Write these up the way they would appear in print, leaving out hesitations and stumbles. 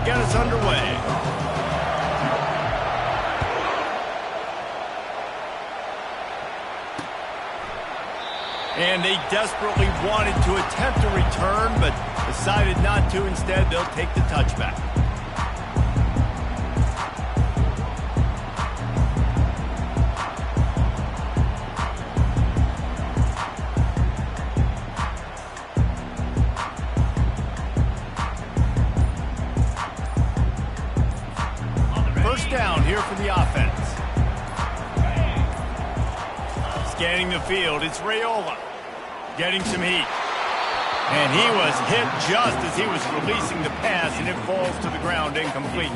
to get us underway. And they desperately wanted to attempt a return, but decided not to. Instead, they'll take the touchback. First down here for the offense. Scanning the field, it's Raiola. Getting some heat. And he was hit just as he was releasing the pass, and it falls to the ground incomplete.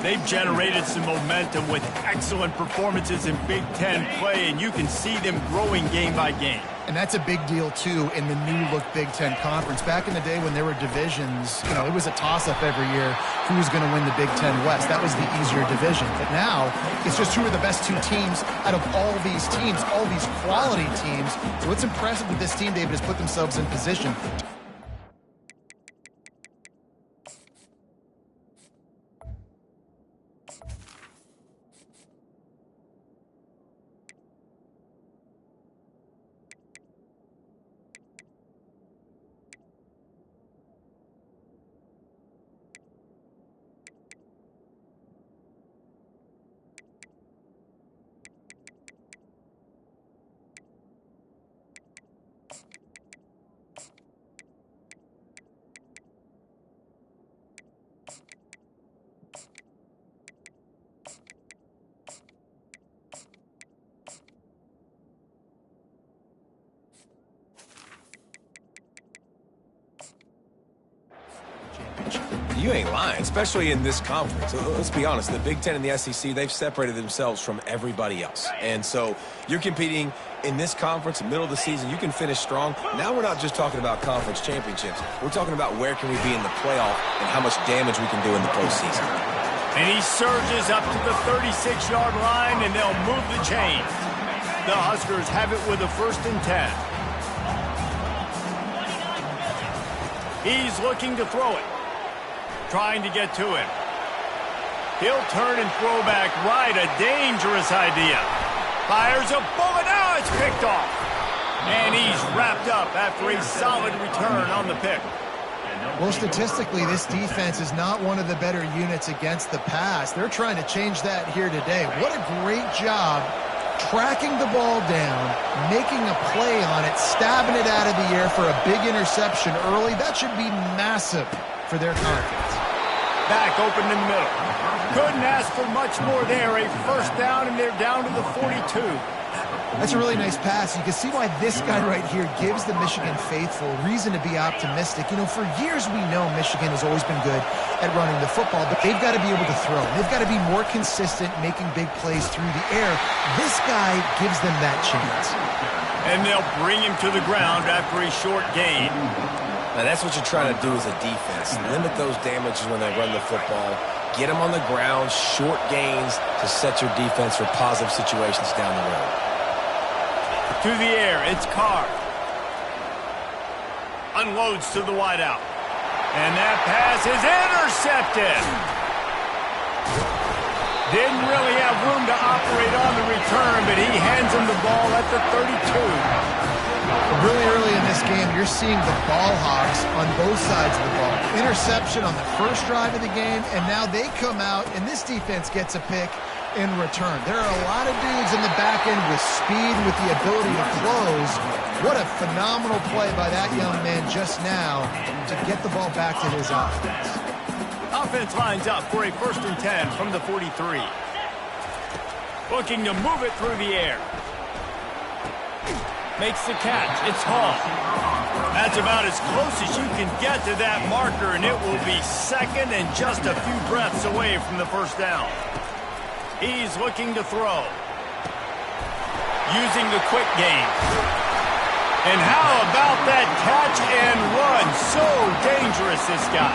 They've generated some momentum with excellent performances in Big Ten play, and you can see them growing game by game. And that's a big deal, too, in the new-look Big Ten Conference. Back in the day when there were divisions, you know, it was a toss-up every year who was going to win the Big Ten West. That was the easier division. But now, it's just who are the best two teams out of all these teams, all these quality teams. So it's impressive that this team, David, has put themselves in position. You ain't lying, especially in this conference. Let's be honest, the Big Ten and the SEC, they've separated themselves from everybody else. And so you're competing in this conference, middle of the season, you can finish strong. Now we're not just talking about conference championships. We're talking about where can we be in the playoff and how much damage we can do in the postseason. And he surges up to the 36-yard line, and they'll move the chains. The Huskers have it with a 1st and 10. He's looking to throw it. Trying to get to him. He'll turn and throw back right. A dangerous idea. Fires a bullet. Now it's picked off. And he's wrapped up after a solid return on the pick. Well, statistically, this defense is not one of the better units against the pass. They're trying to change that here today. What a great job tracking the ball down, making a play on it, stabbing it out of the air for a big interception early. That should be massive for their confidence. Back open in the middle. Couldn't ask for much more there. A 1st down, and they're down to the 42. That's a really nice pass. You can see why this guy right here gives the Michigan faithful reason to be optimistic. You know, for years we know Michigan has always been good at running the football, but they've got to be able to throw. They've got to be more consistent making big plays through the air. This guy gives them that chance. And they'll bring him to the ground after a short gain. Now, that's what you're trying to do as a defense. Limit those damages when they run the football. Get them on the ground, short gains to set your defense for positive situations down the road. To the air, it's Carr. Unloads to the wideout. And that pass is intercepted. Didn't really have room to operate on the return, but he hands him the ball at the 32. Really early in this game, you're seeing the ball hawks on both sides of the ball. Interception on the first drive of the game, and now they come out, and this defense gets a pick in return. There are a lot of dudes in the back end with speed, with the ability to close. What a phenomenal play by that young man just now to get the ball back to his offense. Offense lines up for a 1st and 10 from the 43. Looking to move it through the air. Makes the catch. It's Hall. That's about as close as you can get to that marker, and it will be 2nd and just a few breaths away from the 1st down. He's looking to throw. Using the quick game. And how about that catch and run? So dangerous, this guy.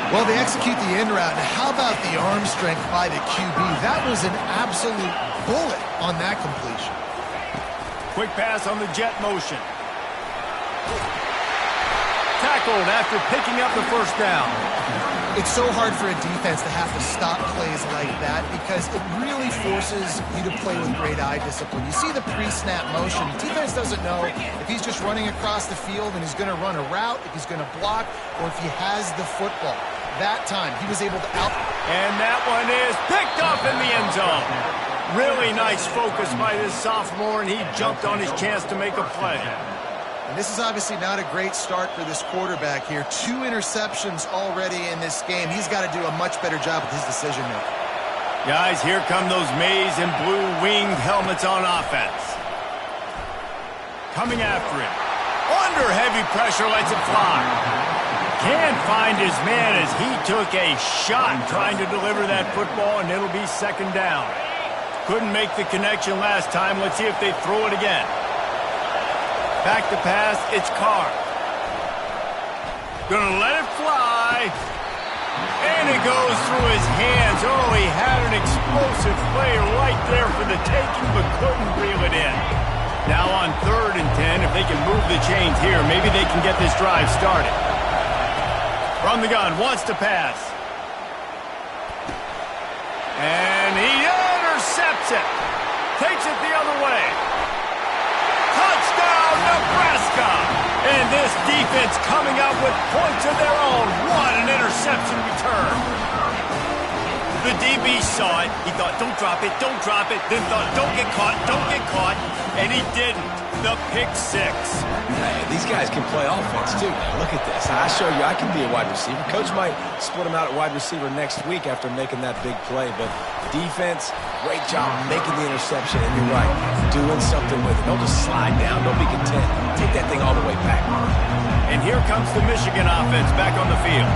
Well, they execute the in route. And how about the arm strength by the QB? That was an absolute bullet on that completion. Quick pass on the jet motion. Tackled after picking up the 1st down. It's so hard for a defense to have to stop plays like that because it really forces you to play with great eye discipline. You see the pre-snap motion. Defense doesn't know if he's just running across the field and he's going to run a route, if he's going to block, or if he has the football. That time, he was able to out... And that one is picked up in the end zone. Really nice focus by this sophomore, and he jumped on his chance to make a play. And this is obviously not a great start for this quarterback here. 2 interceptions already in this game. He's got to do a much better job with his decision-making. Guys, here come those maize and blue winged helmets on offense. Coming after him. Under heavy pressure, lets it fly. Can't find his man as he took a shot trying to deliver that football, and it'll be second down. Couldn't make the connection last time. Let's see if they throw it again. Back to pass, it's Carr. Gonna let it fly. And it goes through his hands. Oh, he had an explosive play right there for the taking, but couldn't reel it in. Now on 3rd and 10, if they can move the chains here, maybe they can get this drive started. From the gun, wants to pass. And he intercepts it. Takes it the other way. Touchdown, Nebraska! And this defense coming out with points of their own. What an interception return. The DB saw it. He thought, don't drop it, don't drop it. Then thought, don't get caught, don't get caught. And he didn't. The pick 6. Hey, these guys can play offense, too. Now, look at this. I show you I can be a wide receiver. Coach might split him out at wide receiver next week after making that big play. But defense, great job making the interception. And you're right, doing something with it. Don't just slide down. Don't be content. Take that thing all the way back. And here comes the Michigan offense back on the field.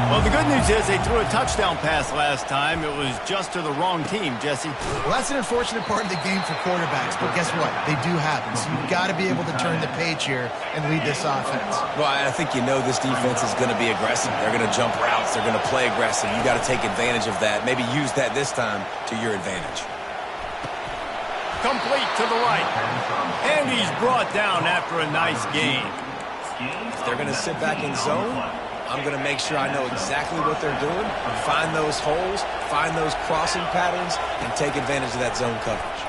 Well, the good news is they threw a touchdown pass last time. It was just to the wrong team, Jesse. Well, that's an unfortunate part of the game for quarterbacks, but guess what? They do happen. So you've got to be able to turn the page here and lead this offense. Well, I think you know this defense is going to be aggressive. They're going to jump routes. They're going to play aggressive. You got to take advantage of that. Maybe use that this time to your advantage. Complete to the right. And he's brought down after a nice game. If they're going to sit back in zone, I'm going to make sure I know exactly what they're doing, find those holes, find those crossing patterns, and take advantage of that zone coverage.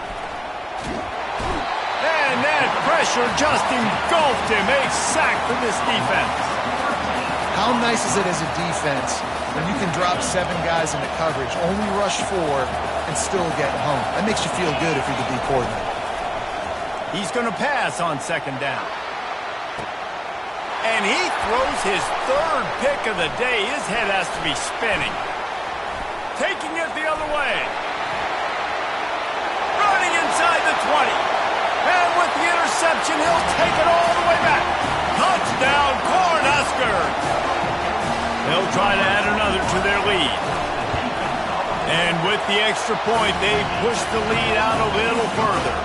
And that pressure just engulfed him. A sack for this defense. How nice is it as a defense when you can drop 7 guys into coverage, only rush 4, and still get home? That makes you feel good if you're the D coordinator. He's going to pass on 2nd down. And he throws his 3rd pick of the day. His head has to be spinning. Taking it the other way. Running inside the 20. And with the interception, he'll take it all the way back. Touchdown, Cornhuskers. They'll try to add another to their lead. And with the extra point, they push the lead out a little further.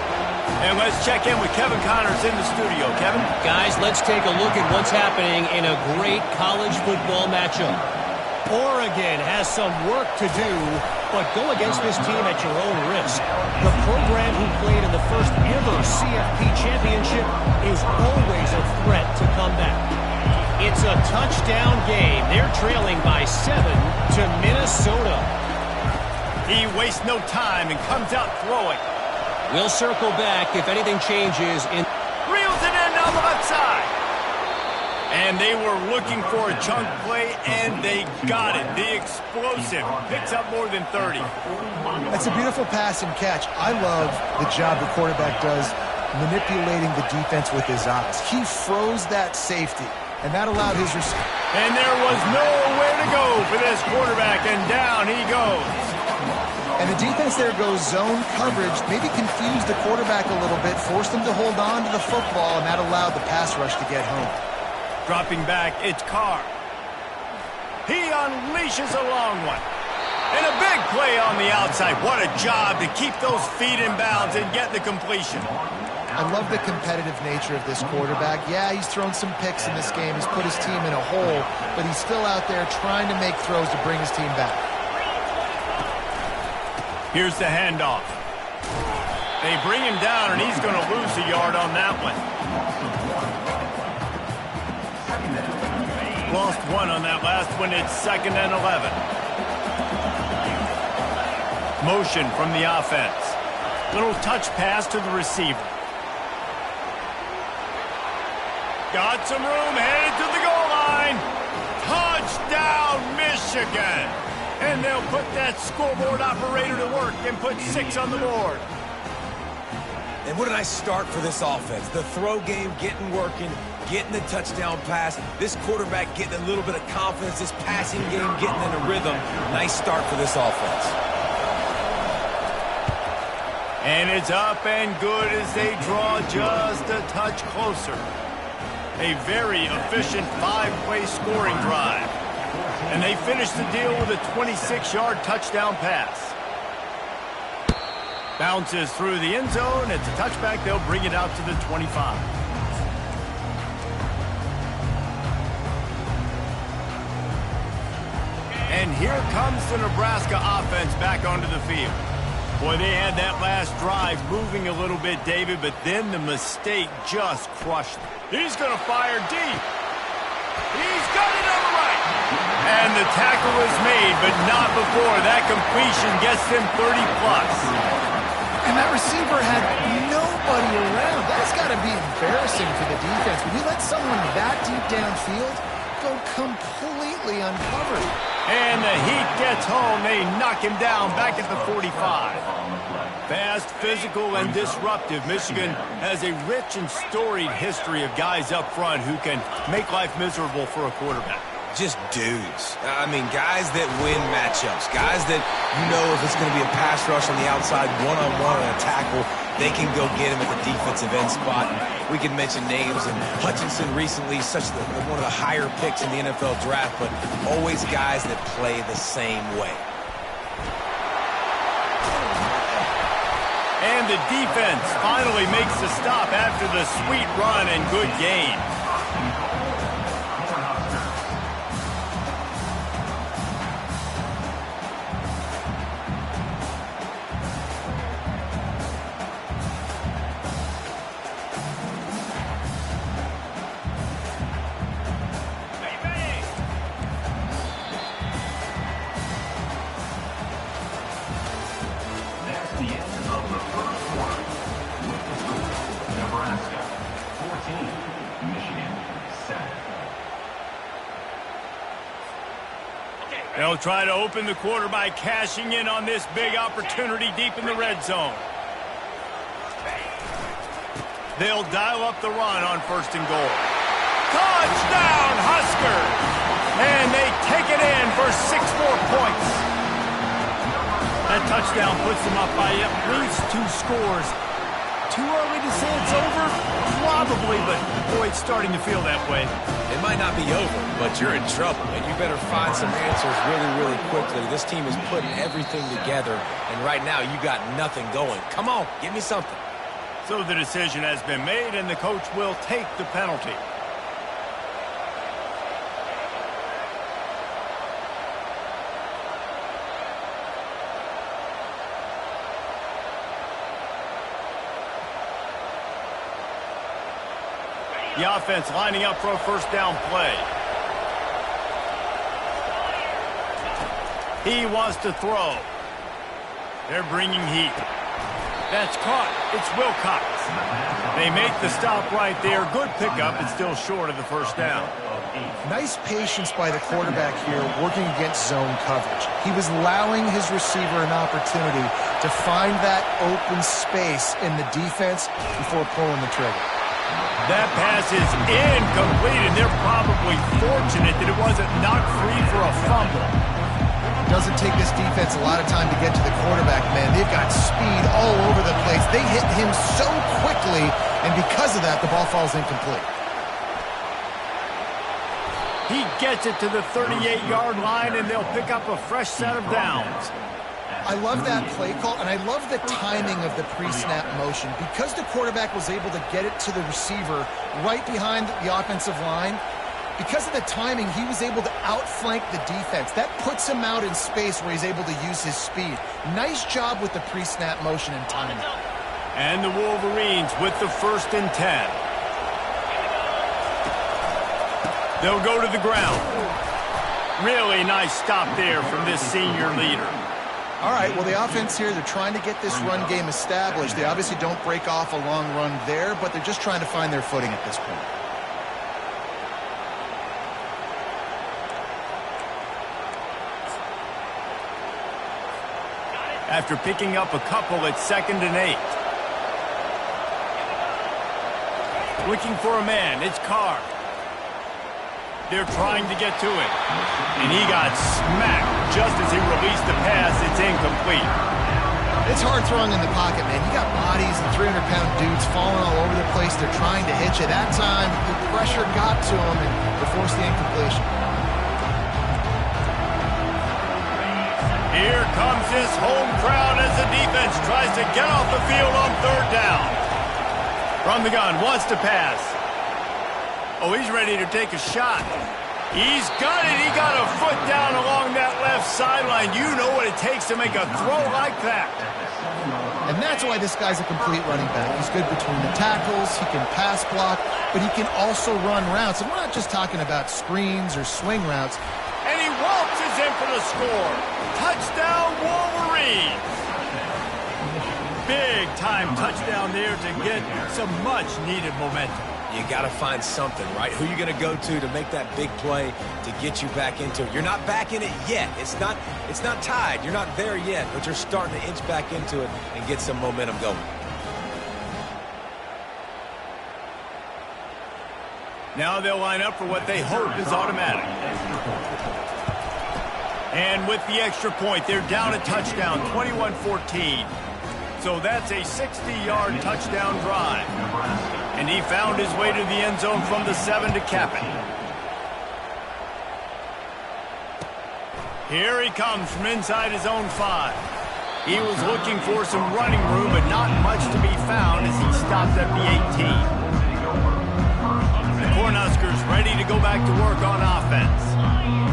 And let's check in with Kevin Connors in the studio. Kevin? Guys, let's take a look at what's happening in a great college football matchup. Oregon has some work to do, but go against this team at your own risk. The program who played in the first ever CFP championship is always a threat to come back. It's a touchdown game. They're trailing by 7 to Minnesota. He wastes no time and comes out throwing. We'll circle back if anything changes. Reels it in down the left side. And they were looking for a chunk play, and they got it. The explosive picks up more than 30. That's a beautiful pass and catch. I love the job the quarterback does manipulating the defense with his eyes. He froze that safety, and that allowed his receiver. And there was nowhere to go for this quarterback, and down he goes. And the defense there goes zone coverage, maybe confused the quarterback a little bit, forced him to hold on to the football, and that allowed the pass rush to get home. Dropping back, it's Carr. He unleashes a long one. And a big play on the outside. What a job to keep those feet in bounds and get the completion. I love the competitive nature of this quarterback. Yeah, he's thrown some picks in this game. He's put his team in a hole, but he's still out there trying to make throws to bring his team back. Here's the handoff. They bring him down, and he's going to lose a yard on that one. lost one on that last one. It's 2nd and 11. Motion from the offense. Little touch pass to the receiver. Got some room, headed to the goal line. Touchdown, Michigan. And they'll put that scoreboard operator to work and put 6 on the board. And what a nice start for this offense. The throw game getting working, getting the touchdown pass. This quarterback getting a little bit of confidence. This passing game getting in a rhythm. Nice start for this offense. And it's up and good as they draw just a touch closer. A very efficient 5-play scoring drive. And they finish the deal with a 26-yard touchdown pass. Bounces through the end zone. It's a touchback. They'll bring it out to the 25. And here comes the Nebraska offense back onto the field. Boy, they had that last drive moving a little bit, David, but then the mistake just crushed them. He's going to fire deep. He's got it on the right. And the tackle is made, but not before that completion gets them 30-plus. And that receiver had nobody around. That's got to be embarrassing for the defense. When you let someone that deep downfield go completely uncovered. And the heat gets home. They knock him down back at the 45. Fast, physical, and disruptive. Michigan has a rich and storied history of guys up front who can make life miserable for a quarterback. Just dudes. I mean, guys that win matchups. Guys that, you know, if it's going to be a pass rush on the outside, one-on-one on a tackle, they can go get him at the defensive end spot. And we can mention names. And Hutchinson recently, one of the higher picks in the NFL draft, but always guys that play the same way. And the defense finally makes the stop after the sweet run and good gain. They'll try to open the quarter by cashing in on this big opportunity deep in the red zone. They'll dial up the run on 1st and goal. Touchdown, Huskers! And they take it in for 6 more points. That touchdown puts them up by at least 2 scores. Too early to say it's over? Probably, but boy, it's starting to feel that way. It might not be over, but you're in trouble, and you better find some answers really, really quickly. This team is putting everything together, and right now you got nothing going. Come on, give me something. So the decision has been made, and the coach will take the penalty. The offense lining up for a 1st down play. He wants to throw. They're bringing heat. That's caught. It's Wilcox. They make the stop right there. Good pickup. It's still short of the 1st down. Nice patience by the quarterback here working against zone coverage. He was allowing his receiver an opportunity to find that open space in the defense before pulling the trigger. That pass is incomplete, and they're probably fortunate that it wasn't knocked free for a fumble. Doesn't take this defense a lot of time to get to the quarterback, man. They've got speed all over the place. They hit him so quickly, and because of that, the ball falls incomplete. He gets it to the 38-yard line, and they'll pick up a fresh set of downs. I love that play call, and I love the timing of the pre-snap motion. Because the quarterback was able to get it to the receiver right behind the offensive line, because of the timing, he was able to outflank the defense. That puts him out in space where he's able to use his speed. Nice job with the pre-snap motion and timing. And the Wolverines with the 1st and 10. They'll go to the ground. Really nice stop there from this senior leader. All right, well, the offense here, they're trying to get this run game established. They obviously don't break off a long run there, but they're just trying to find their footing at this point. After picking up a couple at 2nd and 8. Looking for a man. It's Carr. They're trying to get to it. And he got smacked just as he released the pass. It's incomplete. It's hard throwing in the pocket, man. You got bodies and 300-pound dudes falling all over the place. They're trying to hit you. That time, the pressure got to them and they forced the incompletion. Here comes this home crowd as the defense tries to get off the field on 3rd down. From the gun, wants to pass. Oh, he's ready to take a shot. He's got it. He got a foot down along that left sideline. You know what it takes to make a throw like that. And that's why this guy's a complete running back. He's good between the tackles. He can pass block, but he can also run routes. And we're not just talking about screens or swing routes. And he waltzes in for the score. Touchdown, Wolverines. Big time touchdown there to get some much-needed momentum. You got to find something, right? Who you going to go to make that big play to get you back into it? You're not back in it yet. It's not tied. You're not there yet, but you're starting to inch back into it and get some momentum going. Now they'll line up for what they hope is automatic. And with the extra point, they're down a touchdown, 21-14. So that's a 60-yard touchdown drive. And he found his way to the end zone from the 7 to cap it. Here he comes from inside his own 5. He was looking for some running room, but not much to be found as he stopped at the 18. The Cornhuskers ready to go back to work on offense.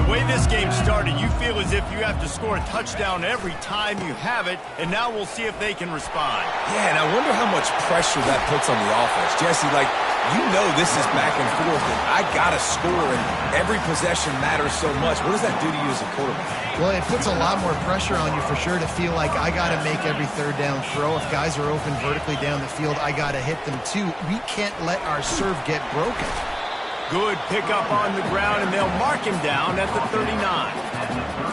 The way this game started, you feel as if you have to score a touchdown every time you have it, and now we'll see if they can respond. Yeah, and I wonder how much pressure that puts on the offense. Jesse, you know this is back and forth, and I got to score, and every possession matters so much. What does that do to you as a quarterback? Well, it puts a lot more pressure on you for sure to feel like I got to make every 3rd down throw. If guys are open vertically down the field, I got to hit them too. We can't let our serve get broken. Good pickup on the ground, and they'll mark him down at the 39.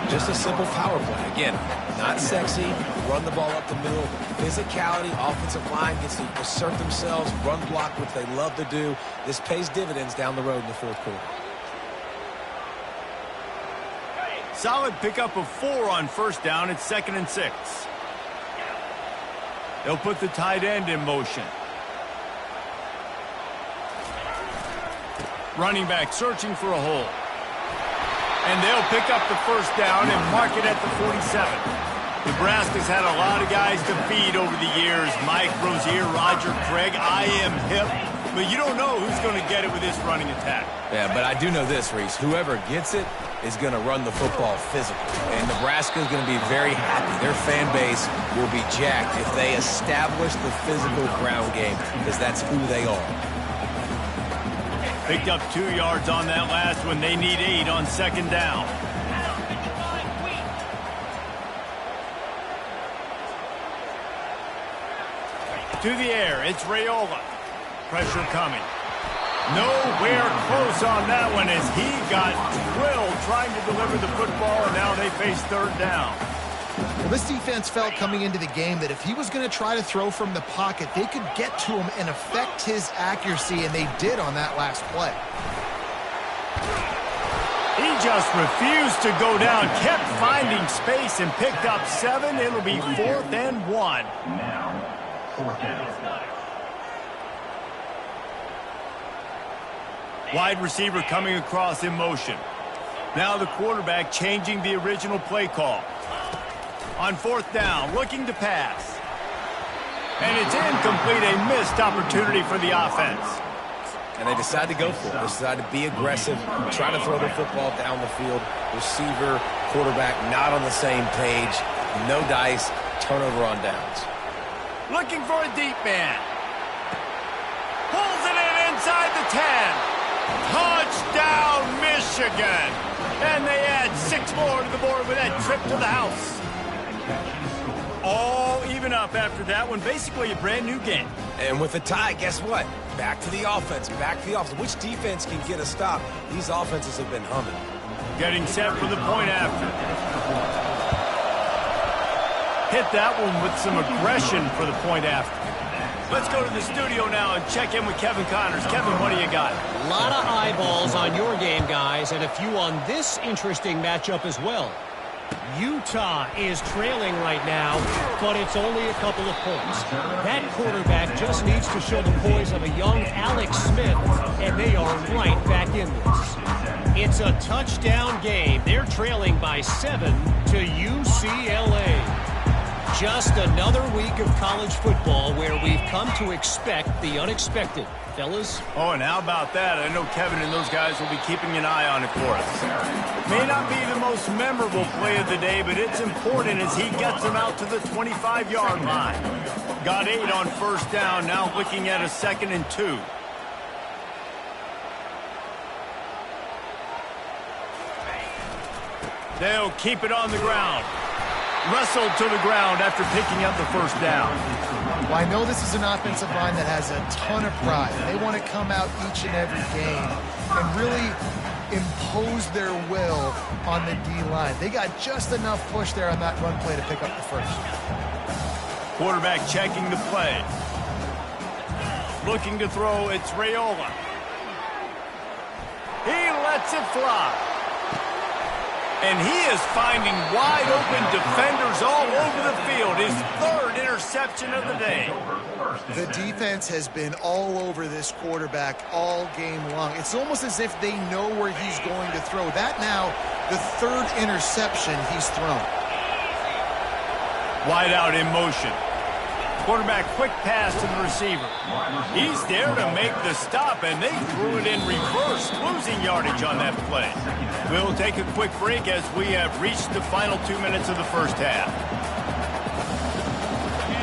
Just a simple power play. Again, not sexy. Run the ball up the middle. Physicality, offensive line gets to assert themselves, run block, which they love to do. This pays dividends down the road in the 4th quarter. Solid pickup of 4 on 1st down. It's 2nd and 6. They'll put the tight end in motion. Running back searching for a hole. And they'll pick up the 1st down and mark it at the 47. Nebraska's had a lot of guys to feed over the years. Mike Rozier, Roger Craig, I am hip. But you don't know who's going to get it with this running attack. Yeah, but I do know this, Reese. Whoever gets it is going to run the football physically. And Nebraska is going to be very happy. Their fan base will be jacked if they establish the physical ground game, because that's who they are. Picked up 2 yards on that last one. They need 8 on 2nd down. To the air, it's Raiola. Pressure coming. Nowhere close on that one as he got drilled trying to deliver the football, and now they face 3rd down. Well, this defense felt coming into the game that if he was going to try to throw from the pocket, they could get to him and affect his accuracy, and they did on that last play. He just refused to go down, kept finding space, and picked up 7. It'll be 4th and 1. Wide receiver coming across in motion. Now the quarterback changing the original play call. On 4th down, looking to pass. And it's incomplete, a missed opportunity for the offense. And they decide to go for it. They decide to be aggressive, try to throw the football down the field. Receiver, quarterback not on the same page. No dice, turnover on downs. Looking for a deep man. Pulls it in inside the 10. Touchdown, Michigan! And they add 6 more to the board with that trip to the house. All even up after that one. Basically a brand new game. And with a tie, guess what? Back to the offense, back to the offense. Which defense can get a stop? These offenses have been humming. Getting set for the point after. Hit that one with some aggression for the point after. Let's go to the studio now and check in with Kevin Connors. Kevin, what do you got? A lot of eyeballs on your game, guys, and a few on this interesting matchup as well. Utah is trailing right now, but it's only a couple of points. That quarterback just needs to show the poise of a young Alex Smith, and they are right back in this. It's a touchdown game. They're trailing by 7 to UCLA. Just another week of college football where we've come to expect the unexpected. Fellas? Oh, and how about that? I know Kevin and those guys will be keeping an eye on it for us. May not be the most memorable play of the day, but it's important as he gets them out to the 25-yard line. Got 8 on first down, now looking at a 2nd and 2. They'll keep it on the ground. Wrestled to the ground after picking up the first down. Well, I know this is an offensive line that has a ton of pride. They want to come out each and every game and really impose their will on the D-line. They got just enough push there on that run play to pick up the first. Quarterback checking the play. Looking to throw, it's Raiola. He lets it fly. And he is finding wide-open defenders all over the field. His 3rd interception of the day. The defense has been all over this quarterback all game long. It's almost as if they know where he's going to throw. That now, the 3rd interception he's thrown. Wide out in motion. Quarterback quick pass to the receiver. He's there to make the stop, and they threw it in reverse, losing yardage on that play. We'll take a quick break as we have reached the final 2 minutes of the first half.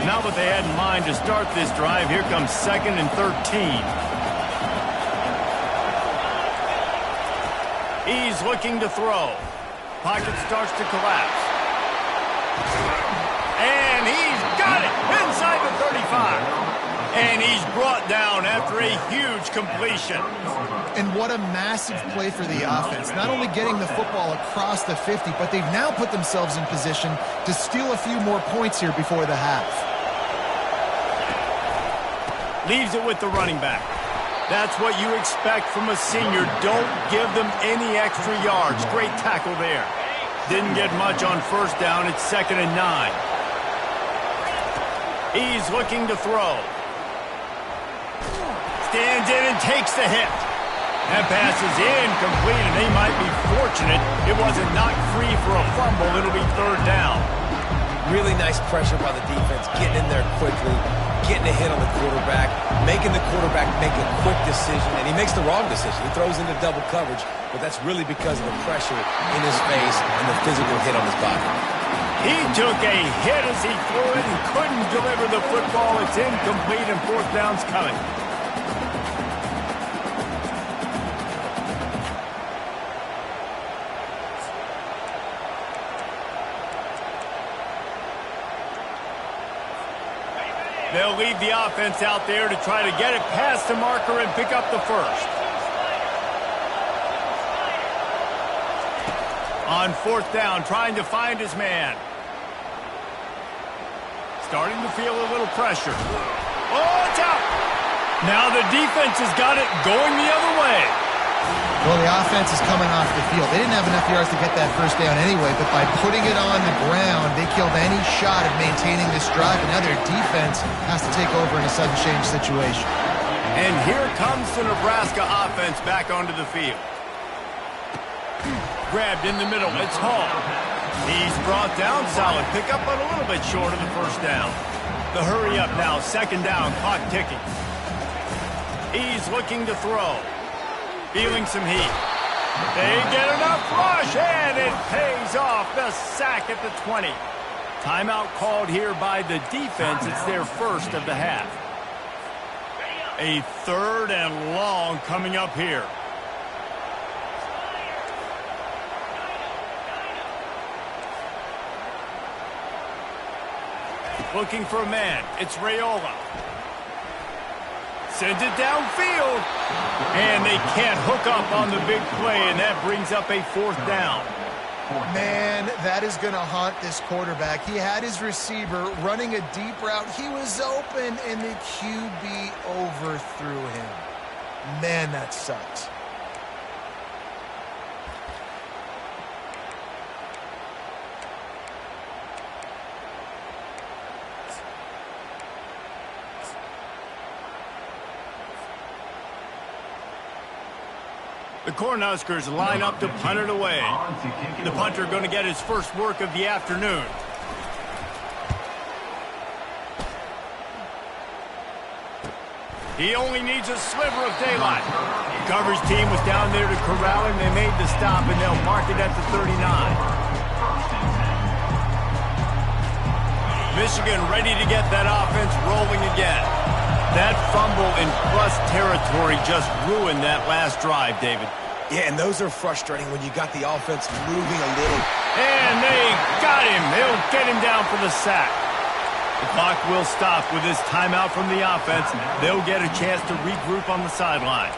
Now what they had in mind to start this drive, here comes 2nd and 13. He's looking to throw. Pocket starts to collapse. And he's got it inside the 35. And he's brought down after a huge completion. And what a massive play for the offense. Not only getting the football across the 50, but they've now put themselves in position to steal a few more points here before the half. Leaves it with the running back. That's what you expect from a senior. Don't give them any extra yards. Great tackle there. Didn't get much on first down. It's 2nd and 9. He's looking to throw. Stands in and takes the hit. That pass is incomplete, and they might be fortunate it wasn't knocked free for a fumble. It'll be 3rd down. Really nice pressure by the defense, getting in there quickly, getting a hit on the quarterback, making the quarterback make a quick decision, and he makes the wrong decision. He throws into double coverage, but that's really because of the pressure in his face and the physical hit on his body. He took a hit as he threw it and couldn't deliver the football. It's incomplete, and 4th down's coming. They'll leave the offense out there to try to get it past the marker and pick up the first. On 4th down, trying to find his man. Starting to feel a little pressure. Oh, it's out! Now the defense has got it going the other way. Well, the offense is coming off the field. They didn't have enough yards to get that first down anyway, but by putting it on the ground, they killed any shot at maintaining this drive, and now their defense has to take over in a sudden change situation. And here comes the Nebraska offense back onto the field. Grabbed in the middle, it's Hall. He's brought down solid. Pick up but a little bit short of the first down. The hurry up now, 2nd down, clock ticking. He's looking to throw. Feeling some heat. They get enough rush, and it pays off. The sack at the 20. Timeout called here by the defense. It's their first of the half. A 3rd and long coming up here. Looking for a man. It's Raiola. Sends it downfield. And they can't hook up on the big play, and that brings up a 4th down. Man, that is going to haunt this quarterback. He had his receiver running a deep route. He was open, and the QB overthrew him. Man, that sucks. The Cornhuskers line up to punt it away. The punter going to get his first work of the afternoon. He only needs a sliver of daylight. The coverage team was down there to corral him. They made the stop, and they'll mark it at the 39. Michigan ready to get that offense rolling again. That fumble in plus territory just ruined that last drive, David. Yeah, and those are frustrating when you got the offense moving a little. And they got him. They'll get him down for the sack. The clock will stop with this timeout from the offense. They'll get a chance to regroup on the sideline.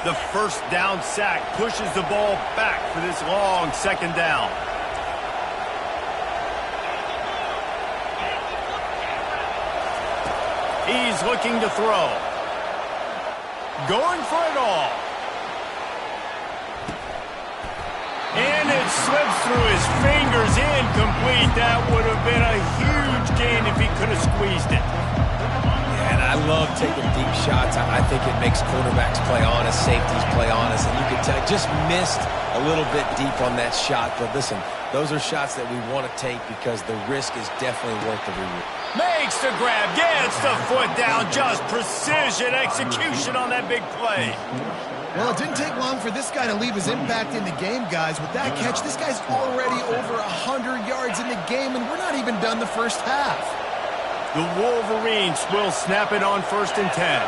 The first down sack pushes the ball back for this long 2nd down. He's looking to throw. Going for it all. And it slips through his fingers, incomplete. That would have been a huge gain if he could have squeezed it. And I love taking deep shots. I think it makes quarterbacks play honest, safeties play honest, and you can tell just missed a little bit deep on that shot. But listen, those are shots that we want to take because the risk is definitely worth the reward. Makes the grab, gets the foot down, just precision execution on that big play. Well, it didn't take long for this guy to leave his impact in the game, guys. With that catch, this guy's already over 100 yards in the game, and we're not even done the first half. The Wolverines will snap it on 1st and 10.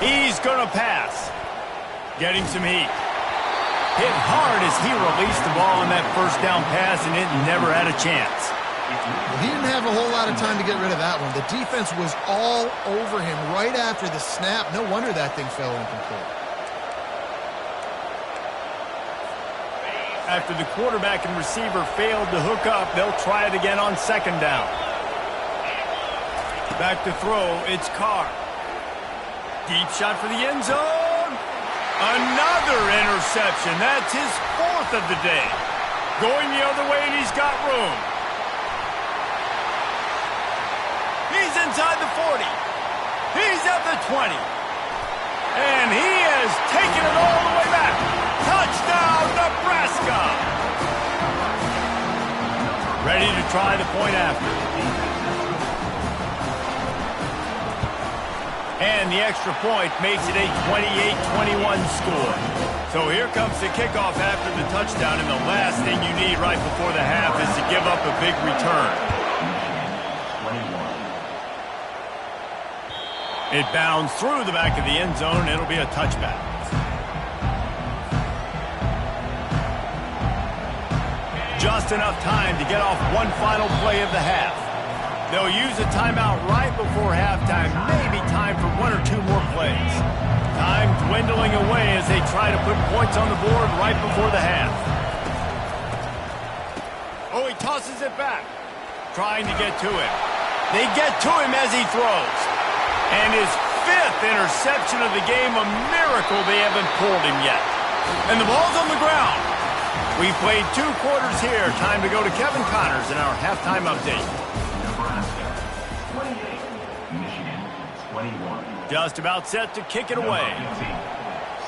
He's going to pass. Getting some heat. Hit hard as he released the ball on that 1st down pass, and it never had a chance. He didn't have a whole lot of time to get rid of that one. The defense was all over him right after the snap. No wonder that thing fell incomplete. After the quarterback and receiver failed to hook up, they'll try it again on 2nd down. Back to throw, it's Carr. Deep shot for the end zone. Another interception. That's his 4th of the day. Going the other way, and he's got room. He's inside the 40. He's at the 20. And he has taken it all the way back. Touchdown, Nebraska! Ready to try the point after. And the extra point makes it a 28-21 score. So here comes the kickoff after the touchdown, and the last thing you need right before the half is to give up a big return. It bounds through the back of the end zone. It'll be a touchback. Just enough time to get off one final play of the half. They'll use a timeout right before halftime. Maybe time for 1 or 2 more plays. Time dwindling away as they try to put points on the board right before the half. Oh, he tosses it back. Trying to get to him. They get to him as he throws. And his 5th interception of the game, a miracle they haven't pulled him yet. And the ball's on the ground. We've played 2 quarters here. Time to go to Kevin Connors in our halftime update. Nebraska, 28. Michigan, 21. Just about set to kick it away.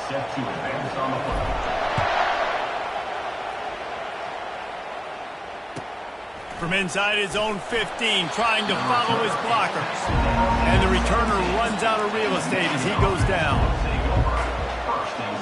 Set to advance on the football. From inside his own 15, trying to follow his blockers. And the returner runs out of real estate as he goes down. First and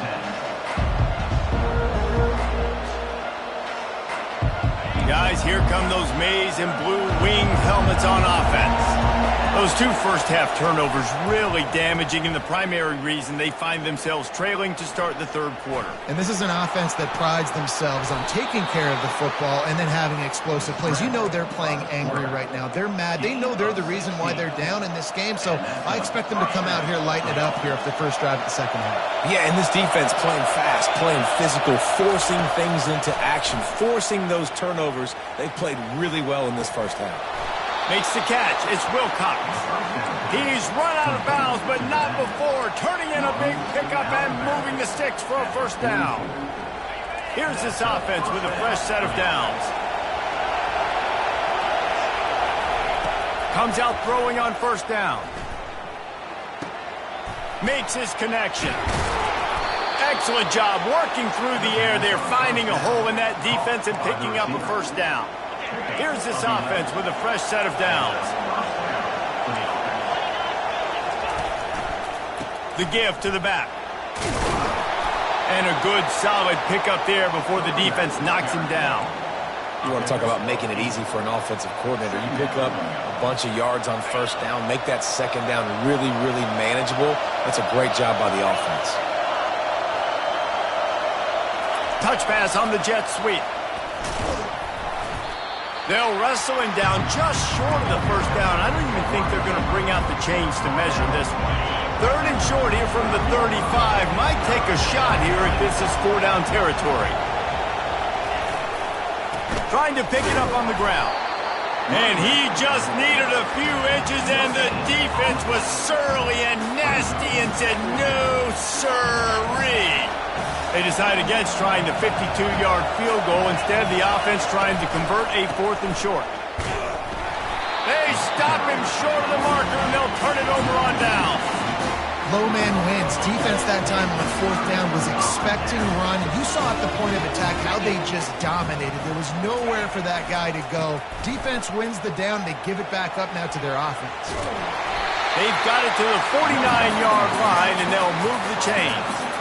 10. Guys, here come those maize and blue wing helmets on offense. Those two first-half turnovers really damaging, and the primary reason they find themselves trailing to start the third quarter. And this is an offense that prides themselves on taking care of the football and then having explosive plays. You know they're playing angry right now. They're mad. They know they're the reason why they're down in this game, so I expect them to come out here, lighten it up here for the first drive of the second half. Yeah, and this defense playing fast, playing physical, forcing things into action, forcing those turnovers. They've played really well in this first half. Makes the catch. It's Wilcox. He's run out of bounds, but not before. Turning in a big pickup and moving the sticks for a first down. Here's this offense with a fresh set of downs. Comes out throwing on first down. Makes his connection. Excellent job working through the air. They're finding a hole in that defense and picking up a first down. Here's this offense with a fresh set of downs. The give to the back. And a good, solid pickup there before the defense knocks him down. You want to talk about making it easy for an offensive coordinator. You pick up a bunch of yards on first down, make that second down really, really manageable. That's a great job by the offense. Touch pass on the jet sweep. They'll wrestle him down just short of the first down. I don't even think they're going to bring out the chains to measure this one. Third and short here from the 35. Might take a shot here if this is four-down territory. Trying to pick it up on the ground. And he just needed a few inches, and the defense was surly and nasty and said, no, sirree. They decide against trying the 52-yard field goal. Instead, the offense trying to convert a fourth and short. They stop him short of the marker, and they'll turn it over on down. Low man wins. Defense that time on fourth down was expecting run. And you saw at the point of attack how they just dominated. There was nowhere for that guy to go. Defense wins the down. They give it back up now to their offense. They've got it to the 49-yard line, and they'll move the chains.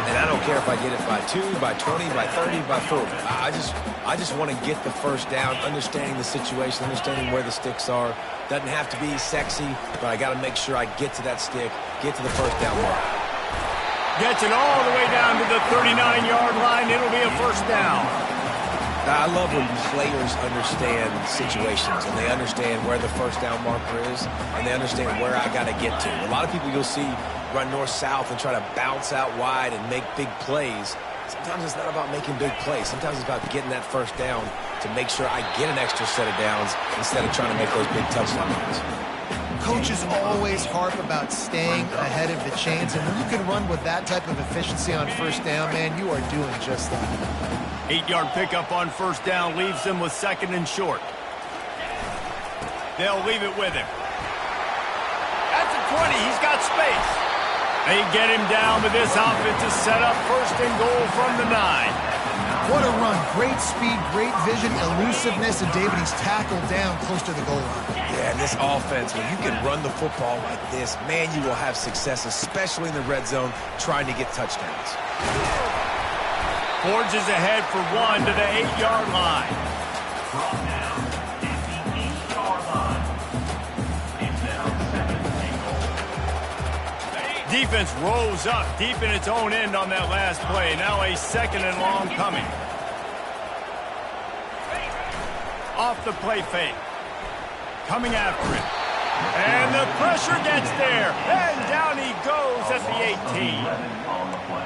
And I don't care if I get it by 2, by 20, by 30, by 40. I just want to get the first down, understanding the situation, understanding where the sticks are. Doesn't have to be sexy, but I got to make sure I get to that stick, get to the first down mark. Gets it all the way down to the 39-yard line. It'll be a first down. I love when players understand situations and they understand where the first down marker is and they understand where I got to get to. A lot of people you'll see run north-south and try to bounce out wide and make big plays. Sometimes it's not about making big plays. Sometimes it's about getting that first down to make sure I get an extra set of downs instead of trying to make those big touchdown runs. Coaches always harp about staying ahead of the chains, and when you can run with that type of efficiency on first down, man, you are doing just that. 8-yard pickup on first down leaves them with second and short. They'll leave it with him. At the 20, he's got space. They get him down, but this offense is set up first and goal from the 9. What a run. Great speed, great vision, elusiveness, and David, he's tackled down close to the goal line. Yeah, and this offense, when you can run the football like this, man, you will have success, especially in the red zone, trying to get touchdowns. Forges ahead for one to the 8-yard line. Defense rolls up deep in its own end on that last play. Now a second and long coming. Off the play fake. Coming after it. And the pressure gets there. And down he goes at the 18.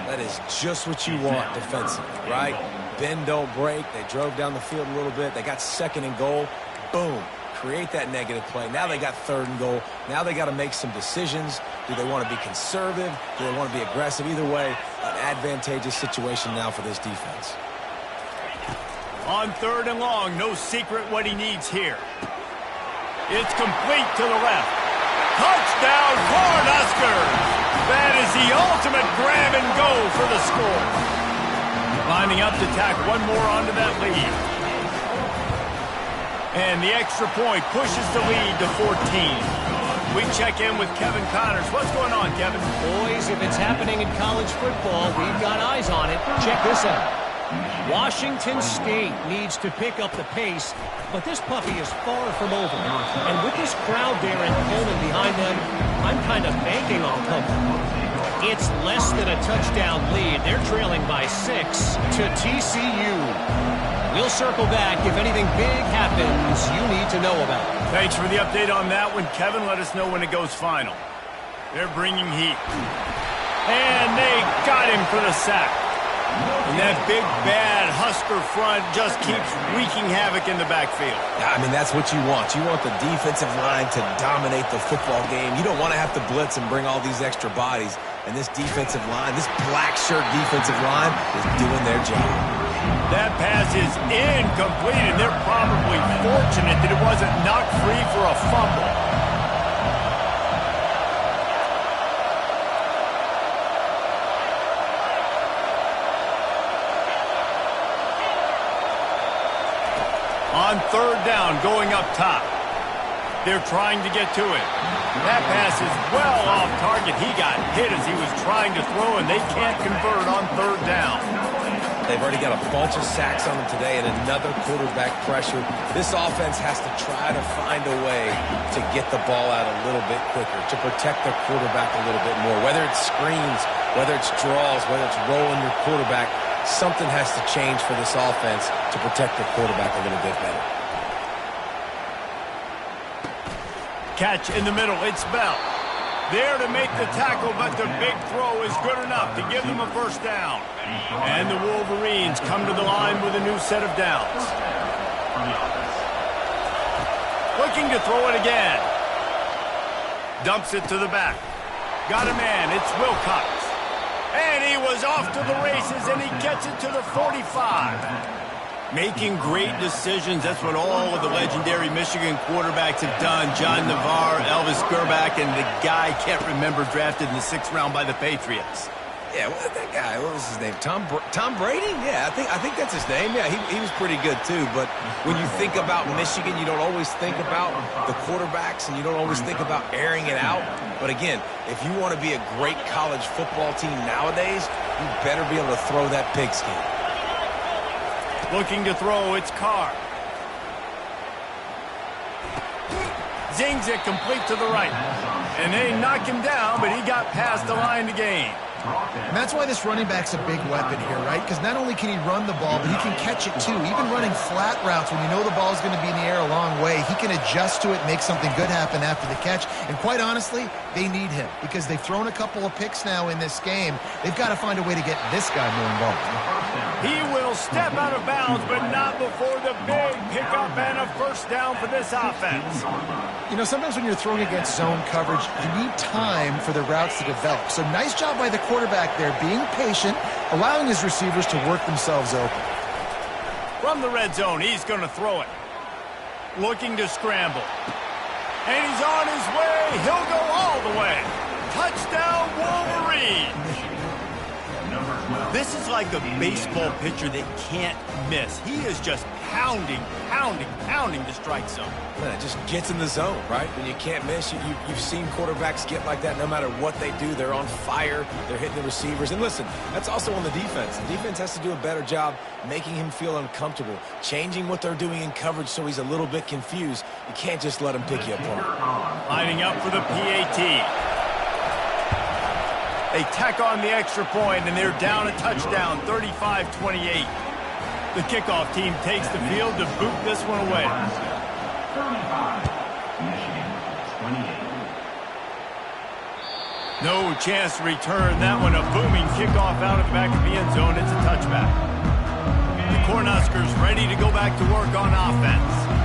That is just what you want defensively, right? Bend, don't break. They drove down the field a little bit. They got second and goal. Boom. Create that negative play. Now they got third and goal. Now they got to make some decisions. Do they want to be conservative? Do they want to be aggressive? Either way, an advantageous situation now for this defense. On third and long, no secret what he needs here. It's complete to the left. Touchdown, Cornhuskers! That is the ultimate grab and go for the score. Lining up to tack one more onto that lead. And the extra point pushes the lead to 14. We check in with Kevin Connors. What's going on, Kevin? Boys, if it's happening in college football, we've got eyes on it. Check this out. Washington State needs to pick up the pace, but this puppy is far from over. And with this crowd there in Coleman behind them, I'm kind of banking on comeback. It's less than a touchdown lead. They're trailing by 6 to TCU. We'll circle back if anything big happens you need to know about. Thanks for the update on that one, Kevin. Let us know when it goes final. They're bringing heat. And they got him for the sack. And that big, bad Husker front just keeps wreaking havoc in the backfield. I mean, that's what you want. You want the defensive line to dominate the football game. You don't want to have to blitz and bring all these extra bodies. And this defensive line, this black shirt defensive line is doing their job. That pass is incomplete, and they're probably fortunate that it wasn't knocked free for a fumble. On third down, going up top. They're trying to get to it. That pass is well off target. He got hit as he was trying to throw, and they can't convert on third down. They've already got a bunch of sacks on them today and another quarterback pressure. This offense has to try to find a way to get the ball out a little bit quicker, to protect their quarterback a little bit more. Whether it's screens, whether it's draws, whether it's rolling your quarterback, something has to change for this offense to protect their quarterback a little bit better. Catch in the middle. It's Bell. There to make the tackle, but the big throw is good enough to give them a first down. And the Wolverines come to the line with a new set of downs. Looking to throw it again. Dumps it to the back. Got a man. It's Wilcox. And he was off to the races, and he gets it to the 45. Making great decisions. That's what all of the legendary Michigan quarterbacks have done. John Navarre, Elvis Gerbach, and the guy, can't remember, drafted in the 6th round by the Patriots. Yeah, that guy, what was his name? Tom Brady? Yeah, I think that's his name. Yeah, he was pretty good too. But when you think about Michigan, you don't always think about the quarterbacks, and you don't always think about airing it out. But again, if you want to be a great college football team nowadays, you better be able to throw that pigskin. Looking to throw, it's Carr. Zings it complete to the right. And they knock him down, but he got past the line to gain. And that's why this running back's a big weapon here, right? Because not only can he run the ball, but he can catch it too. Even running flat routes when you know the ball's going to be in the air a long way, he can adjust to it, make something good happen after the catch. And quite honestly, they need him because they've thrown a couple of picks now in this game. They've got to find a way to get this guy more involved. He will step out of bounds, but not before the big pickup and a first down for this offense. You know, sometimes when you're throwing against zone coverage, you need time for the routes to develop. So nice job by the quarterback there, being patient, allowing his receivers to work themselves open. From the red zone, he's going to throw it. Looking to scramble. And he's on his way. He'll go all the way. Touchdown, Wolverines. This is like a baseball pitcher that can't miss. He is just pounding the strike zone. Man, it just gets in the zone, right? When you can't miss, you've seen quarterbacks get like that no matter what they do. They're on fire. They're hitting the receivers. And listen, that's also on the defense. The defense has to do a better job making him feel uncomfortable, changing what they're doing in coverage so he's a little bit confused. You can't just let him pick you apart. Lining up for the PAT. They tack on the extra point, and they're down a touchdown, 35-28. The kickoff team takes the field to boot this one away. 35, Michigan, 28. No chance to return that one. A booming kickoff out of the back of the end zone. It's a touchback. The Cornhuskers ready to go back to work on offense.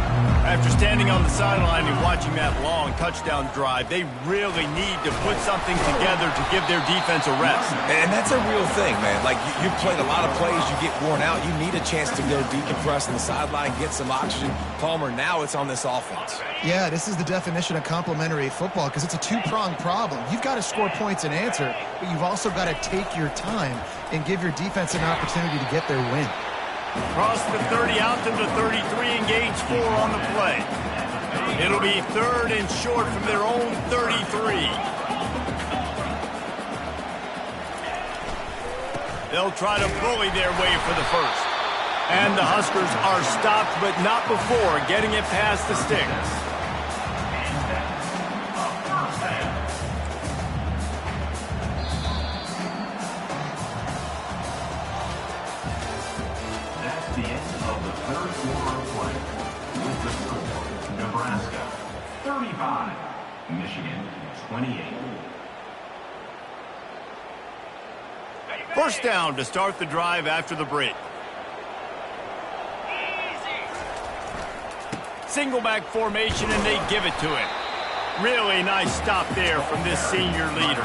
After standing on the sideline and watching that long touchdown drive, they really need to put something together to give their defense a rest. And that's a real thing, man. Like, you've played a lot of plays, you get worn out, you need a chance to go decompress on the sideline, get some oxygen. Palmer, now it's on this offense. Yeah, this is the definition of complementary football because it's a two-pronged problem. You've got to score points and answer, but you've also got to take your time and give your defense an opportunity to get their win. Cross the 30 out to the 33 and gains 4 on the play. It'll be third and short from their own 33. They'll try to bully their way for the first. And the Huskers are stopped, but not before getting it past the sticks. That's the end of the third quarter of play. With the score, Nebraska 35, Michigan 28. First down to start the drive after the break. Single back formation, and they give it to him. Really nice stop there from this senior leader.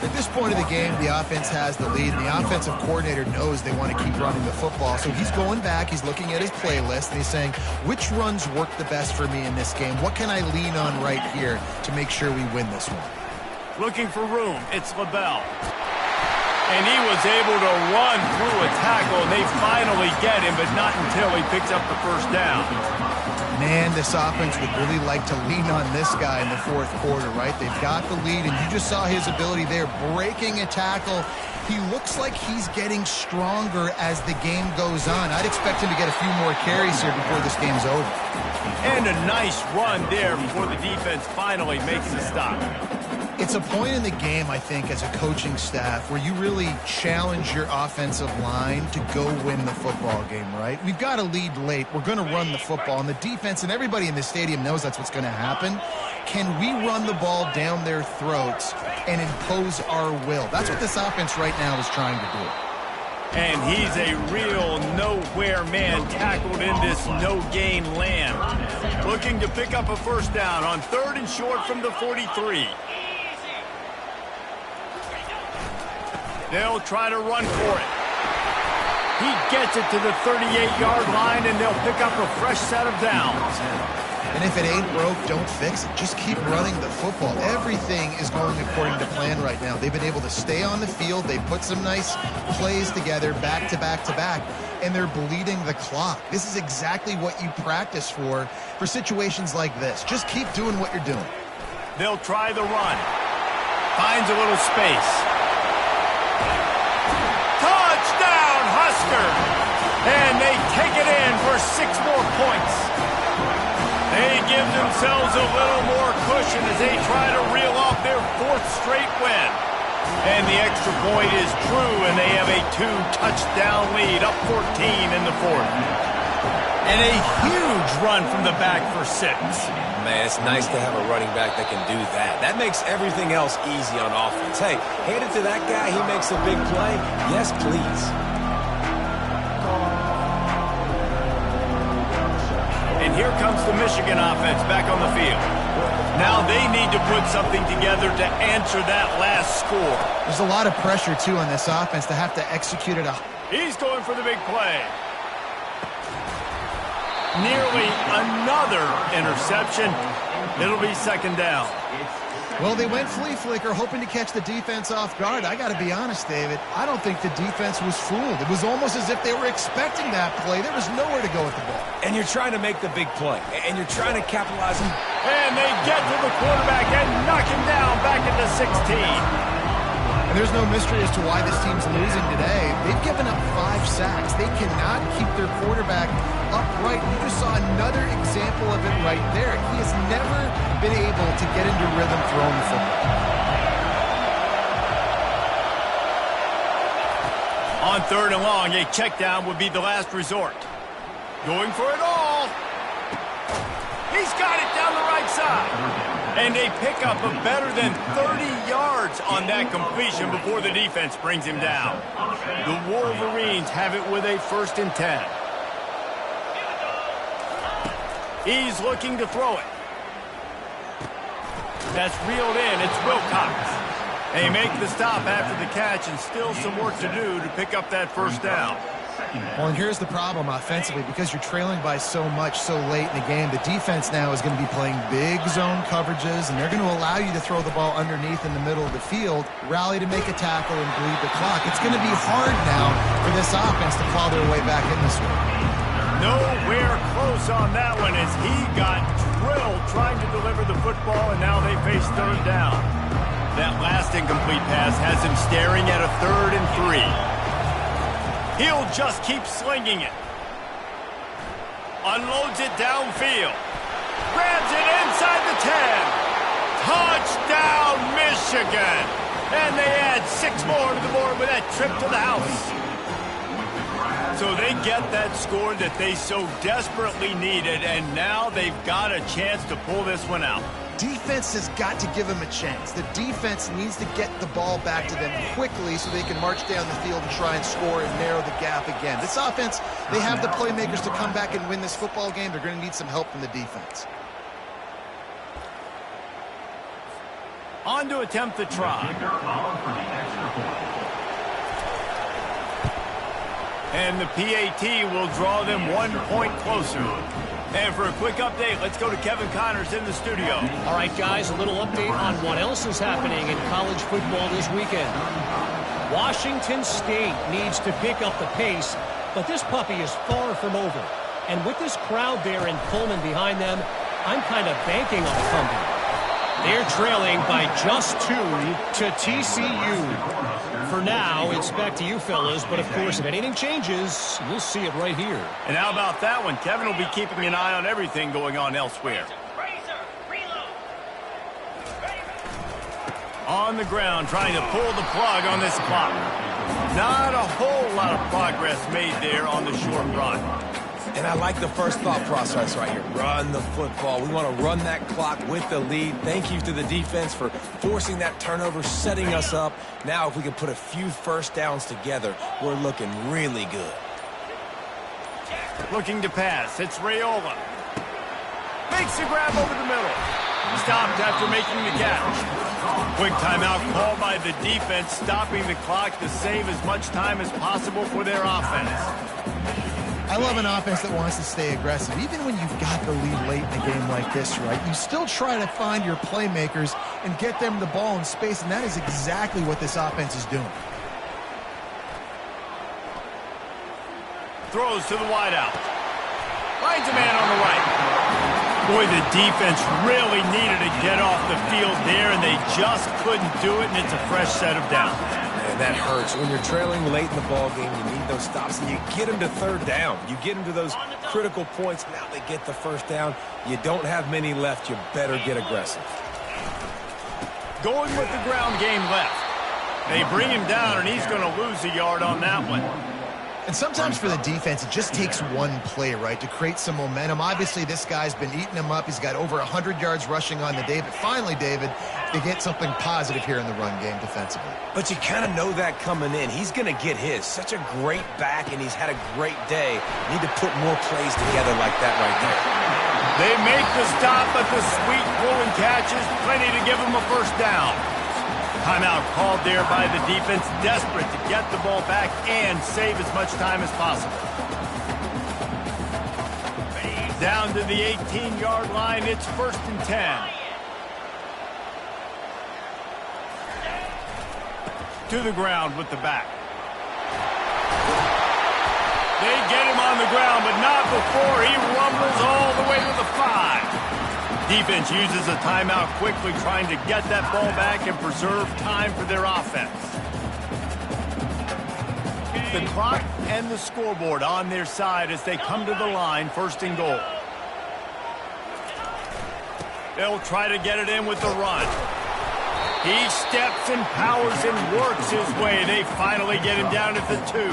At this point of the game, the offense has the lead, and the offensive coordinator knows they want to keep running the football. So he's going back, he's looking at his playlist, and he's saying, which runs work the best for me in this game? What can I lean on right here to make sure we win this one? Looking for room, it's LaBelle. And he was able to run through a tackle, and they finally get him, but not until he picks up the first down. Man, this offense would really like to lean on this guy in the fourth quarter, right? They've got the lead, and you just saw his ability there, breaking a tackle. He looks like he's getting stronger as the game goes on. I'd expect him to get a few more carries here before this game's over. And a nice run there before the defense finally makes a stop. It's a point in the game, I think, as a coaching staff where you really challenge your offensive line to go win the football game, right? We've got a lead late. We're going to run the football, and the defense and everybody in the stadium knows that's what's going to happen. Can we run the ball down their throats and impose our will? That's what this offense right now is trying to do. And he's a real nowhere man tackled in this no-gain land. Looking to pick up a first down on 3rd and short from the 43. They'll try to run for it. He gets it to the 38-yard line, and they'll pick up a fresh set of downs. And if it ain't broke, don't fix it. Just keep running the football. Everything is going according to plan right now. They've been able to stay on the field. They put some nice plays together back to back to back, and they're bleeding the clock. This is exactly what you practice for situations like this. Just keep doing what you're doing. They'll try the run. Finds a little space. Touchdown, Husker! And they take it in for 6 more points. They give themselves a little more cushion as they try to reel off their 4th straight win. And the extra point is true, and they have a 2-touchdown lead, up 14 in the 4th. And a huge run from the back for 6. Man, it's nice to have a running back that can do that. That makes everything else easy on offense. Hey, hand it to that guy. He makes a big play. Yes, please. And here comes the Michigan offense back on the field. Now they need to put something together to answer that last score. There's a lot of pressure, too, on this offense to have to execute it. He's going for the big play. Nearly another interception. It'll be 2nd down. Well, they went flea flicker, hoping to catch the defense off guard. I got to be honest, David. I don't think the defense was fooled. It was almost as if they were expecting that play. There was nowhere to go with the ball. And you're trying to make the big play, and you're trying to capitalize him. And they get to the quarterback and knock him down back into 16. And there's no mystery as to why this team's losing today. They've given up 5 sacks. They cannot keep their quarterback upright. You just saw another example of it right there. He has never been able to get into rhythm throwing the football. On 3rd and long, a check down would be the last resort. Going for it all. He's got it down the right side. And they pick up a better than 30 yards on that completion before the defense brings him down. The Wolverines have it with a 1st and 10. He's looking to throw it. That's reeled in. It's Wilcox. They make the stop after the catch, and still some work to do to pick up that first down. Well, and here's the problem offensively. Because you're trailing by so much so late in the game, the defense now is going to be playing big zone coverages, and they're going to allow you to throw the ball underneath in the middle of the field, rally to make a tackle, and bleed the clock. It's going to be hard now for this offense to claw their way back in this one. Nowhere close on that one as he got drilled trying to deliver the football, and now they face 3rd down. That last incomplete pass has him staring at a 3rd and 3. He'll just keep slinging it. Unloads it downfield. Grabs it inside the 10. Touchdown, Michigan. And they add 6 more to the board with that trip to the house. So they get that score that they so desperately needed, and now they've got a chance to pull this one out. Defense has got to give them a chance. The defense needs to get the ball back to them quickly so they can march down the field and try and score and narrow the gap again. This offense, they have the playmakers to come back and win this football game. They're going to need some help from the defense. On to attempt the try. And the PAT will draw them 1 point closer. And for a quick update, let's go to Kevin Connors in the studio. All right, guys, a little update on what else is happening in college football this weekend. Washington State needs to pick up the pace, but this puppy is far from over. And with this crowd there in Pullman behind them, I'm kind of banking on a comeback. They're trailing by just 2 to TCU. For now, it's back to you fellas, but of course, if anything changes, you'll see it right here. And how about that one? Kevin will be keeping an eye on everything going on elsewhere. On the ground, trying to pull the plug on this clock. Not a whole lot of progress made there on the short run. And I like the first thought process right here. Run the football. We want to run that clock with the lead. Thank you to the defense for forcing that turnover, setting us up. Now, if we can put a few first downs together, we're looking really good. Looking to pass. It's Raiola. Makes the grab over the middle. Stopped after making the catch. Quick timeout called by the defense, stopping the clock to save as much time as possible for their offense. I love an offense that wants to stay aggressive. Even when you've got the lead late in a game like this, right, you still try to find your playmakers and get them the ball in space, and that is exactly what this offense is doing. Throws to the wideout. Finds a man on the right. Boy, the defense really needed to get off the field there, and they just couldn't do it, and it's a fresh set of downs. And that hurts. When you're trailing late in the ball game, you need those stops, and you get them to third down. You get them to those critical points. Now they get the first down. You don't have many left. You better get aggressive. Going with the ground game left. They bring him down, and he's going to lose a yard on that one. And sometimes for the defense, it just takes one play, right, to create some momentum. Obviously, this guy's been eating him up. He's got over 100 yards rushing on the day. But finally, David, they get something positive here in the run game defensively. But you kind of know that coming in. He's going to get his. Such a great back, and he's had a great day. Need to put more plays together like that right there. They make the stop, but the sweet pulling catch is plenty to give him a first down. Timeout called there by the defense, desperate to get the ball back and save as much time as possible. Down to the 18-yard line, it's 1st and 10. To the ground with the back. They get him on the ground, but not before he rumbles all the way to the 5. Defense uses a timeout quickly, trying to get that ball back and preserve time for their offense. The clock and the scoreboard on their side as they come to the line, 1st and goal. They'll try to get it in with the run. He steps and powers and works his way. They finally get him down at the 2.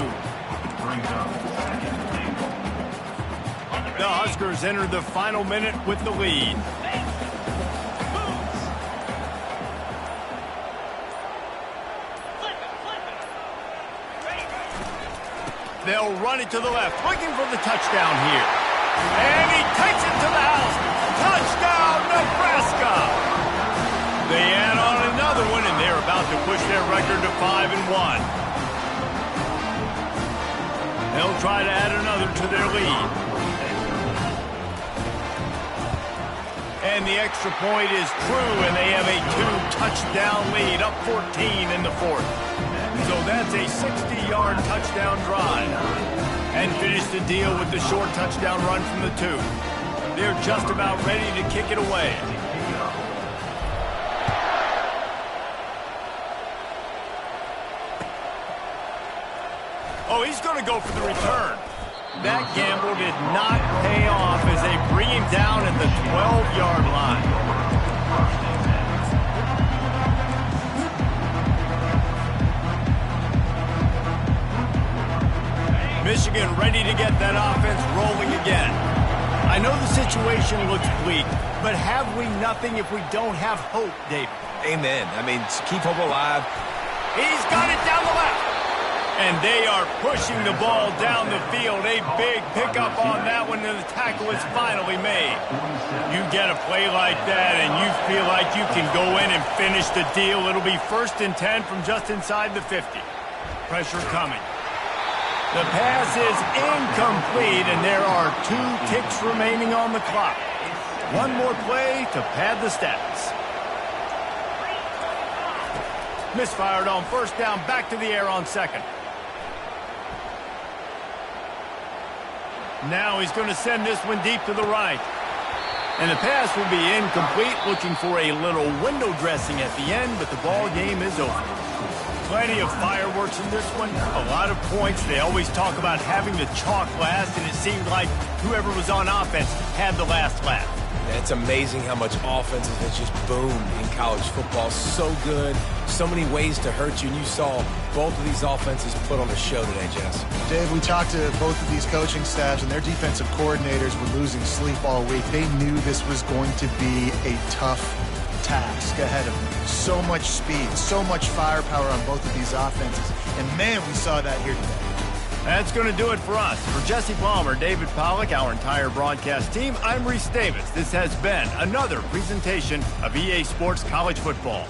The Huskers enter the final minute with the lead. They'll run it to the left, looking for the touchdown here. And he takes it to the house. Touchdown, Nebraska! They add on another one, and they're about to push their record to 5-1. They'll try to add another to their lead. And the extra point is true, and they have a 2-touchdown lead, up 14 in the 4th. So that's a 60-yard touchdown drive. And finish the deal with the short touchdown run from the 2. They're just about ready to kick it away. Oh, he's going to go for the return. That gamble did not pay off as they bring him down at the 12-yard line. Michigan ready to get that offense rolling again. I know the situation looks bleak, but have we nothing if we don't have hope, David? Amen. I mean, keep hope alive. He's got it down the left. And they are pushing the ball down the field. A big pickup on that one, and the tackle is finally made. You get a play like that, and you feel like you can go in and finish the deal. It'll be 1st and 10 from just inside the 50. Pressure coming. The pass is incomplete, and there are 2 ticks remaining on the clock. One more play to pad the stats. Misfired on 1st down, back to the air on 2nd. Now he's going to send this one deep to the right. And the pass will be incomplete, looking for a little window dressing at the end, but the ball game is over. Plenty of fireworks in this one, a lot of points. They always talk about having the chalk last, and it seemed like whoever was on offense had the last laugh. It's amazing how much offenses has just boomed in college football. So good, so many ways to hurt you, and you saw both of these offenses put on a show today, Jess. Dave, we talked to both of these coaching staffs, and their defensive coordinators were losing sleep all week. They knew this was going to be a tough task ahead of them. So much speed, so much firepower on both of these offenses, and man, we saw that here today. That's going to do it for us. For Jesse Palmer, David Pollack, our entire broadcast team, I'm Reese Davis. This has been another presentation of EA Sports College Football.